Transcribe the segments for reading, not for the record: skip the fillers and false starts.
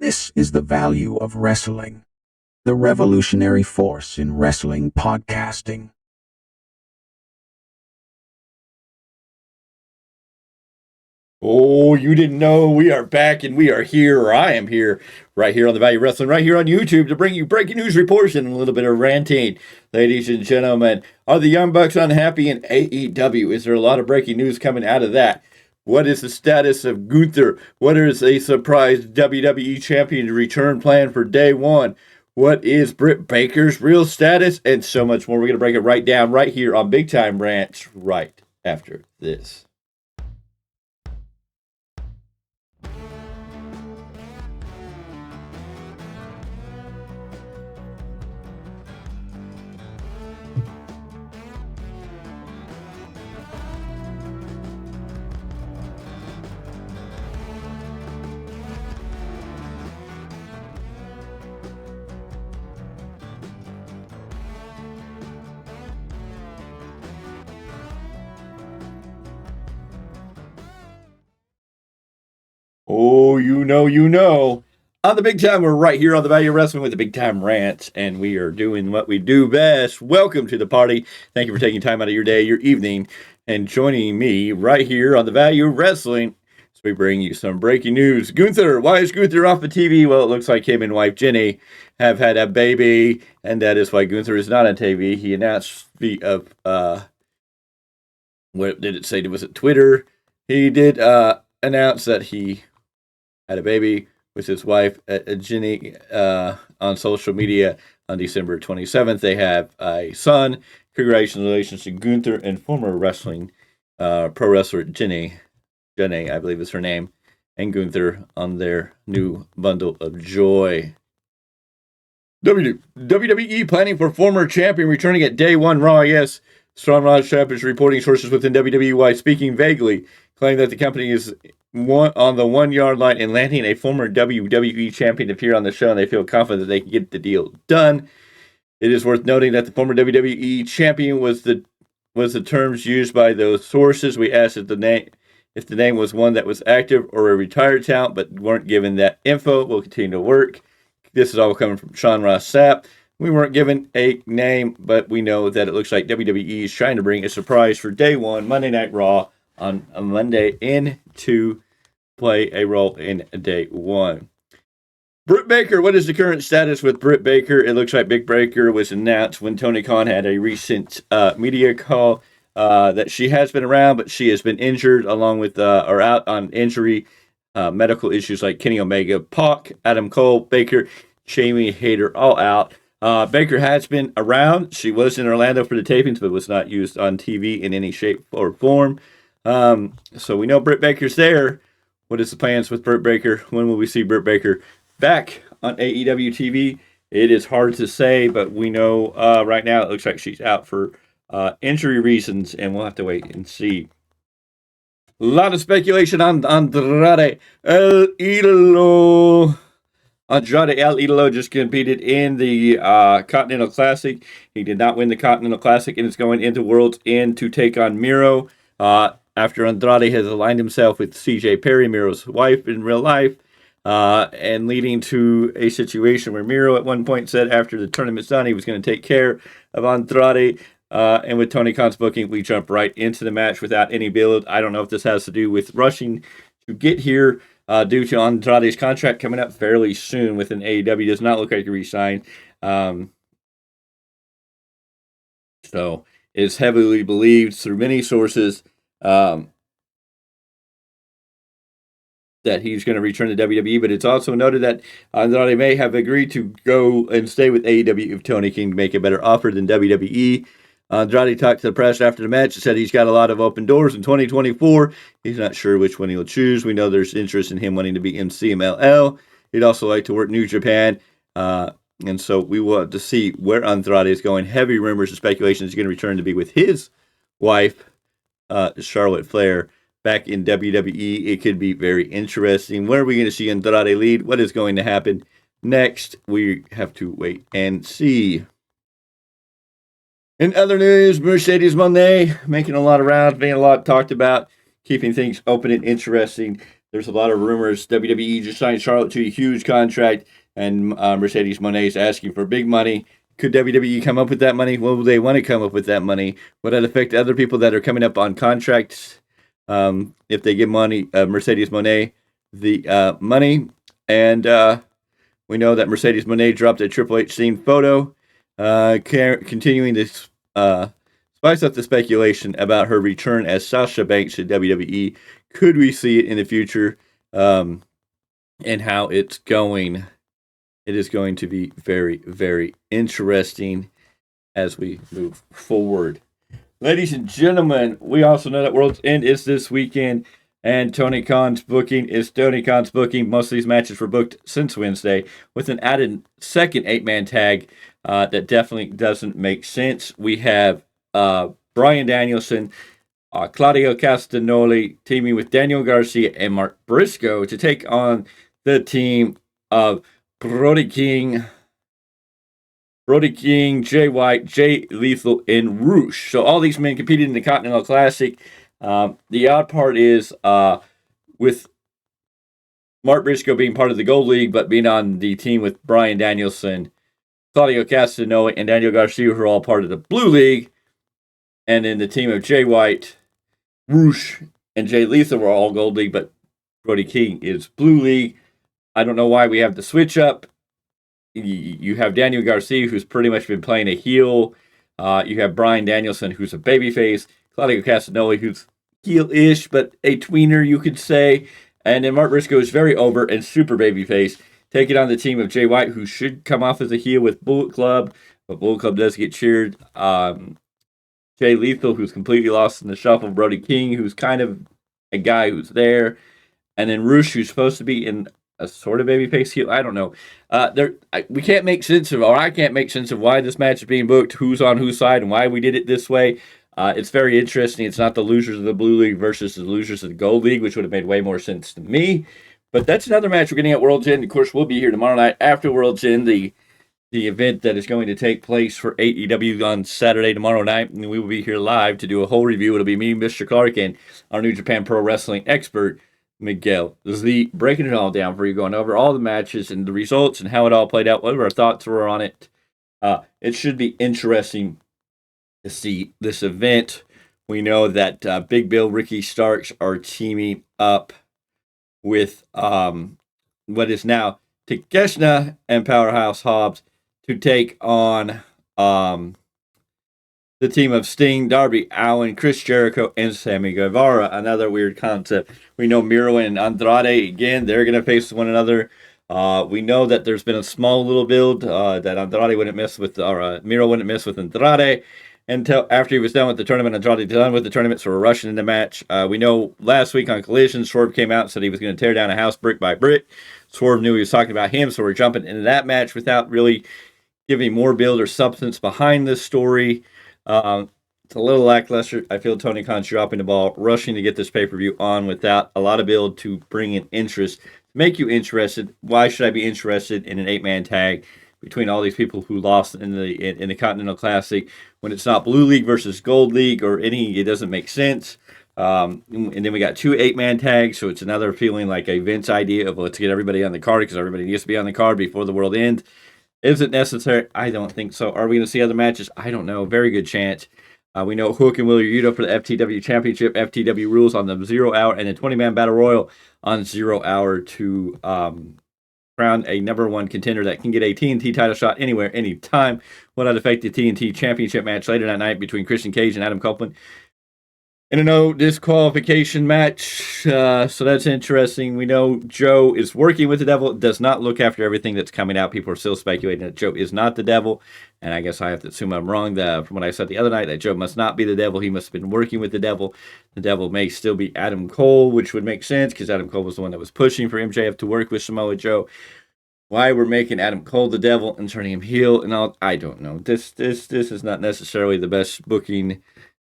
This is the value of wrestling, the revolutionary force in wrestling podcasting. Oh, you didn't know we are back and we are here, or I am here, right here on the Value Wrestling, right here on YouTube to bring you breaking news reports and a little bit of ranting. Ladies and gentlemen, are the Young Bucks unhappy in AEW? Is there a lot of breaking news coming out of that? What is the status of Gunther? What is a surprise WWE Champion return plan for day one? What is Britt Baker's real status? And so much more. We're going to break it right down right here on Big Tyme Rants right after this. Oh, you know. On the Big Time, we're right here on the Value Wrestling with the Big Tyme Rants, and we are doing what we do best. Welcome to the party. Thank you for taking time out of your day, your evening, and joining me right here on the Value Wrestling. So we bring you some breaking news. Gunther, why is Gunther off the TV? Well, it looks like him and wife Jenny have had a baby, and that is why Gunther is not on TV. He announced via, what did it say? Was it Twitter? He did announce that he had a baby with his wife, Jenny, on social media on December 27th. They have a son. Congratulations to Gunther and former pro wrestler Jenny, I believe is her name, and Gunther on their new bundle of joy. WWE planning for former champion returning at Day 1 Raw. Yes, Strong Rod Shep is reporting sources within WWE speaking vaguely, claiming that the company is on the 1 yard line and landing a former WWE champion to appear on the show, and they feel confident that they can get the deal done. It is worth noting that the former WWE champion was the terms used by those sources. We asked if the name was one that was active or a retired talent, but weren't given that info. We'll continue to work. This is all coming from Sean Ross Sapp. We weren't given a name, but we know that it looks like WWE is trying to bring a surprise for Day 1, Monday Night Raw, on a Monday in to play a role in Day 1. Britt Baker, what is the current status with Britt Baker? It looks like Big Baker was announced when Tony Khan had a recent media call that she has been around, but she has been injured along with or out on injury, medical issues like Kenny Omega, Pac, Adam Cole, Baker, Jamie Hayter, all out. Baker has been around. She was in Orlando for the tapings, but was not used on TV in any shape or form. So we know Britt Baker's there. What is the plans with Britt Baker? When will we see Britt Baker back on AEW TV? It is hard to say, but we know right now it looks like she's out for injury reasons, and we'll have to wait and see. A lot of speculation on Andrade El Idolo. Andrade El Idolo just competed in the Continental Classic. He did not win the Continental Classic and is going into World's End to take on Miro. After Andrade has aligned himself with CJ Perry, Miro's wife in real life, and leading to a situation where Miro at one point said after the tournament's done, he was going to take care of Andrade. And with Tony Khan's booking, we jump right into the match without any build. I don't know if this has to do with rushing to get here due to Andrade's contract coming up fairly soon with an AEW. Does not look like he re-signed. So it's heavily believed through many sources that he's going to return to WWE, but it's also noted that Andrade may have agreed to go and stay with AEW if Tony can make a better offer than WWE. Andrade talked to the press after the match and said he's got a lot of open doors in 2024. He's not sure which one he'll choose. We know there's interest in him wanting to be MCMLL. He'd also like to work New Japan. And so we want to see where Andrade is going. Heavy rumors and speculation he's going to return to be with his wife, Charlotte Flair, back in WWE. It could be very interesting. Where are we going to see Andrade lead? What is going to happen next? We have to wait and see. In other news, Mercedes Moné making a lot of rounds, being a lot talked about, keeping things open and interesting. There's a lot of rumors. WWE just signed Charlotte to a huge contract, and Mercedes Moné is asking for big money. Could WWE come up with that money? Will they want to come up with that money? Would that affect other people that are coming up on contracts if they give money, Mercedes Moné the money? And we know that Mercedes Moné dropped a Triple H scene photo, continuing to spice up the speculation about her return as Sasha Banks to WWE. Could we see it in the future? And how it's going. It is going to be very, very interesting as we move forward. Ladies and gentlemen, we also know that World's End is this weekend, and Tony Khan's booking is Tony Khan's booking. Most of these matches were booked since Wednesday, with an added second 8-man tag that definitely doesn't make sense. We have Bryan Danielson, Claudio Castagnoli teaming with Daniel Garcia and Mark Briscoe to take on the team of Brody King, Jay White, Jay Lethal, and Roosh. So all these men competed in the Continental Classic. The odd part is with Mark Briscoe being part of the Gold League, but being on the team with Bryan Danielson, Claudio Castagnoli, and Daniel Garcia, who are all part of the Blue League. And then the team of Jay White, Roosh, and Jay Lethal were all Gold League, but Brody King is Blue League. I don't know why we have the switch up. You have Daniel Garcia, who's pretty much been playing a heel. You have Bryan Danielson, who's a babyface. Claudio Castagnoli, who's heel-ish, but a tweener, you could say. And then Mark Briscoe is very over and super babyface, taking on the team of Jay White, who should come off as a heel with Bullet Club, but Bullet Club does get cheered. Jay Lethal, who's completely lost in the shuffle. Brody King, who's kind of a guy who's there. And then Roosh, who's supposed to be in a sort of babyface heel. I don't know. We can't make sense of, or I can't make sense of why this match is being booked, who's on whose side, and why we did it this way. It's very interesting. It's not the losers of the Blue League versus the losers of the Gold League, which would have made way more sense to me. But that's another match we're getting at World's End. Of course, we'll be here tomorrow night after World's End, the event that is going to take place for AEW on Saturday, tomorrow night. And we will be here live to do a whole review. It'll be me, Mr. Clark, and our New Japan Pro Wrestling expert, Miguel Z, breaking it all down for you, going over all the matches and the results and how it all played out, what our thoughts were on it. It should be interesting to see this event. We know that Big Bill, Ricky Starks are teaming up with what is now Takeshita and Powerhouse Hobbs to take on the team of Sting, Darby Allin, Chris Jericho, and Sammy Guevara. Another weird concept. We know Miro and Andrade, again, they're going to face one another. We know that there's been a small little build that Andrade wouldn't mess with, or Miro wouldn't mess with Andrade until after he was done with the tournament. Andrade done with the tournament, so we're rushing in the match. We know last week on Collision, Swerve came out and said he was going to tear down a house brick by brick. Swerve knew he was talking about him, so we're jumping into that match without really giving more build or substance behind this story. It's a little lackluster. I feel Tony Khan's dropping the ball, rushing to get this pay-per-view on without a lot of build to bring in interest, make you interested. Why should I be interested in an 8-man tag between all these people who lost in the Continental Classic when it's not Blue League versus Gold League or any? It doesn't make sense. And then we got 2 8-man tags, so it's another feeling like a Vince idea of let's get everybody on the card because everybody needs to be on the card before the world ends. Is it necessary? I don't think so. Are we going to see other matches? I don't know. Very good chance. We know Hook and Wheeler Yuta for the FTW Championship. FTW rules on the 0 hour and a 20-man battle royal on 0 hour to crown a number 1 contender that can get a TNT title shot anywhere, anytime. Will not affect the TNT Championship match later that night between Christian Cage and Adam Copeland in a no disqualification match. So that's interesting. We know Joe is working with the devil. It does not look after everything that's coming out. People are still speculating that Joe is not the devil. And I guess I have to assume I'm wrong from what I said the other night, that Joe must not be the devil. He must have been working with the devil. The devil may still be Adam Cole, which would make sense because Adam Cole was the one that was pushing for MJF to work with Samoa Joe. Why we're making Adam Cole the devil and turning him heel and all, I don't know. This is not necessarily the best booking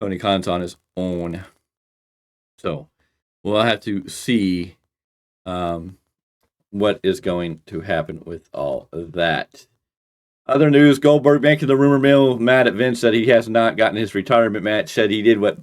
Tony Khan's on his own. So we'll have to see what is going to happen with all of that. Other news, Goldberg back in the rumor mill, mad at Vince that he has not gotten his retirement match, said he did what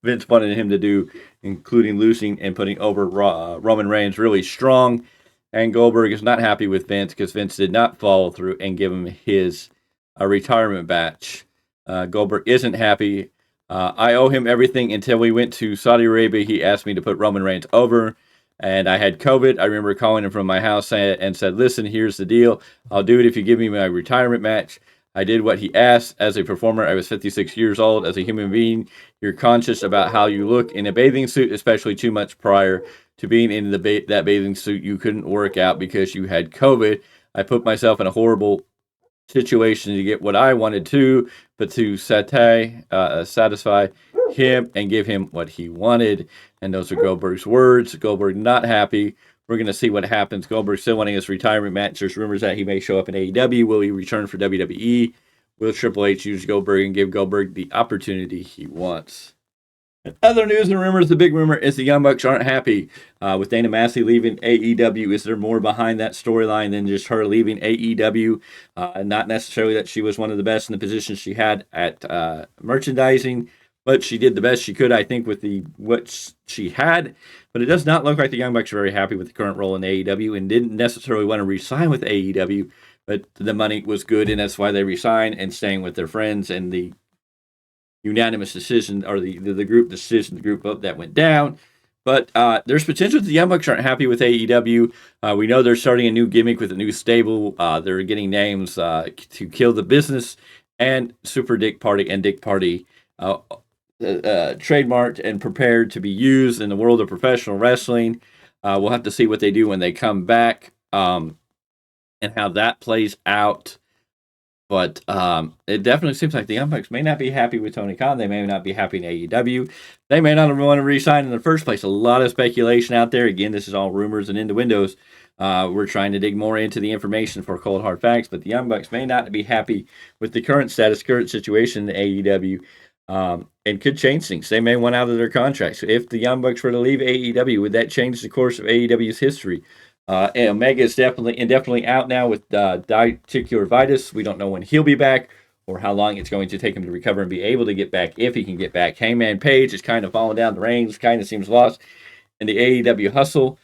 Vince wanted him to do, including losing and putting over Roman Reigns really strong. And Goldberg is not happy with Vince because Vince did not follow through and give him his retirement match. Goldberg isn't happy. I owe him everything until we went to Saudi Arabia. He asked me to put Roman Reigns over, and I had COVID. I remember calling him from my house and said, listen, here's the deal. I'll do it if you give me my retirement match. I did what he asked. As a performer, I was 56 years old. As a human being, you're conscious about how you look in a bathing suit, especially too much prior to being in that bathing suit. You couldn't work out because you had COVID. I put myself in a horrible situation to get what I wanted to, but to satisfy him and give him what he wanted. And those are Goldberg's words. Goldberg not happy. We're going to see what happens. Goldberg still wanting his retirement match. There's rumors that he may show up in AEW. Will he return for WWE? Will Triple H use Goldberg and give Goldberg the opportunity he wants? In other news and rumors, the big rumor is the Young Bucks aren't happy with Dana Massey leaving AEW. Is there more behind that storyline than just her leaving AEW? Not necessarily that she was one of the best in the positions she had at merchandising, but she did the best she could, I think, with what she had. But it does not look like the Young Bucks are very happy with the current role in AEW and didn't necessarily want to re-sign with AEW, but the money was good, and that's why they re-signed and staying with their friends. And the unanimous decision, or the group decision, the group vote that went down. But there's potential that the Young Bucks aren't happy with AEW. We know they're starting a new gimmick with a new stable. They're getting names to kill the business and Super Dick Party and Dick Party trademarked and prepared to be used in the world of professional wrestling. We'll have to see what they do when they come back and how that plays out. But it definitely seems like the Young Bucks may not be happy with Tony Khan. They may not be happy in AEW. They may not want to re-sign in the first place. A lot of speculation out there. Again, this is all rumors and innuendos. We're trying to dig more into the information for cold hard facts, but the Young Bucks may not be happy with the current status, current situation in AEW, and could change things. They may want out of their contracts. If the Young Bucks were to leave AEW, would that change the course of AEW's history? And Omega is definitely out now with diverticulitis. We don't know when he'll be back or how long it's going to take him to recover and be able to get back, if he can get back. Hangman Page is kind of falling down the range, kind of seems lost in the AEW hustle.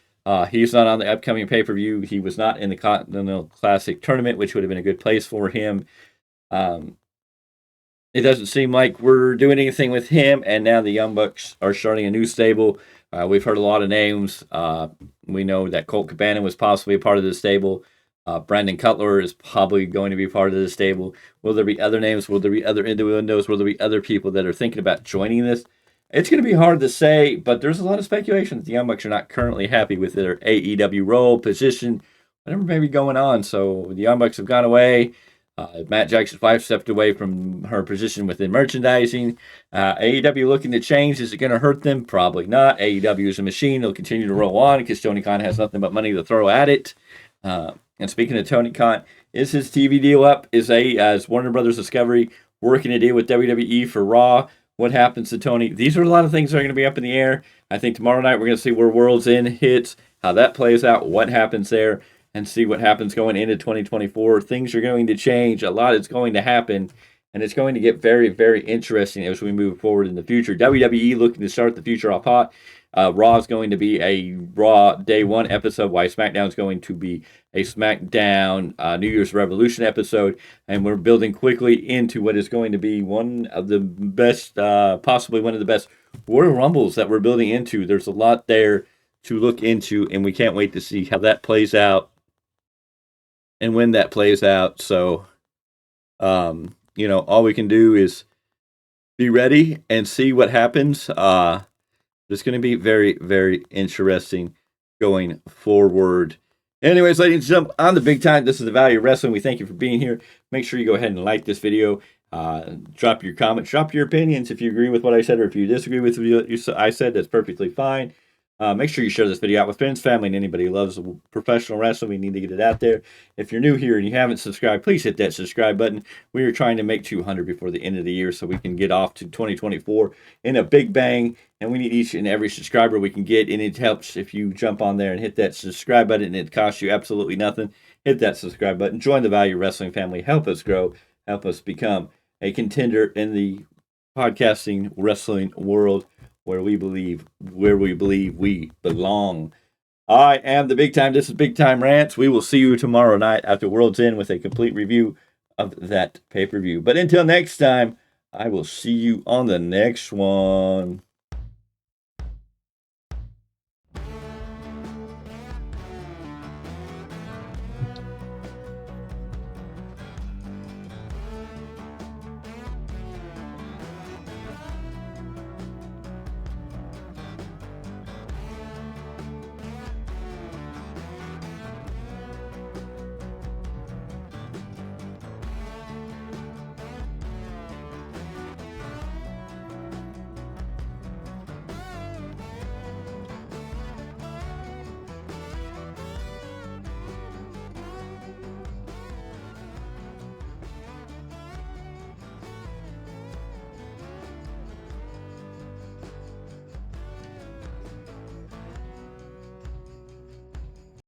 He's not on the upcoming pay-per-view. He was not in the Continental Classic tournament, which would have been a good place for him. It doesn't seem like we're doing anything with him, and now the Young Bucks are starting a new stable. We've heard a lot of names. We know that Colt Cabana was possibly a part of the stable. Brandon Cutler is probably going to be part of the stable. Will there be other names? Will there be other innuendos? Will there be other people that are thinking about joining this? It's going to be hard to say, but there's a lot of speculation that the Young Bucks are not currently happy with their AEW role, position, whatever may be going on. So the Young Bucks have gone away. Matt Jackson's wife stepped away from her position within merchandising. AEW looking to change. Is it going to hurt them? Probably not. AEW is a machine. It'll continue to roll on because Tony Khan has nothing but money to throw at it. And speaking of Tony Khan, is his TV deal up? Is Warner Brothers Discovery working a deal with WWE for Raw? What happens to Tony? These are a lot of things that are going to be up in the air. I think tomorrow night we're going to see where World's End hits, how that plays out, what happens there, and see what happens going into 2024. Things are going to change. A lot is going to happen, and it's going to get very, very interesting as we move forward in the future. WWE looking to start the future off hot. Raw is going to be a Raw Day 1 episode, while SmackDown is going to be a SmackDown New Year's Revolution episode, and we're building quickly into what is going to be one of the best, possibly one of the best Royal Rumbles that we're building into. There's a lot there to look into, and we can't wait to see how that plays out and when that plays out. So, all we can do is be ready and see what happens. It's going to be very, very interesting going forward. Anyways, ladies and gentlemen, on the Big Time, this is the Value of Wrestling. We thank you for being here. Make sure you go ahead and like this video. Drop your comments, drop your opinions if you agree with what I said, or if you disagree with what I said, that's perfectly fine. Make sure you share this video out with friends, family, and anybody who loves professional wrestling. We need to get it out there. If you're new here and you haven't subscribed, please hit that subscribe button. We are trying to make 200 before the end of the year so we can get off to 2024 in a big bang. And we need each and every subscriber we can get. And it helps if you jump on there and hit that subscribe button. And it costs you absolutely nothing. Hit that subscribe button. Join the Value Wrestling family. Help us grow. Help us become a contender in the podcasting wrestling world. where we believe we belong. I am the Big Time. This is Big Tyme Rants. We will see you tomorrow night after World's End with a complete review of that pay-per-view. But until next time, I will see you on the next one.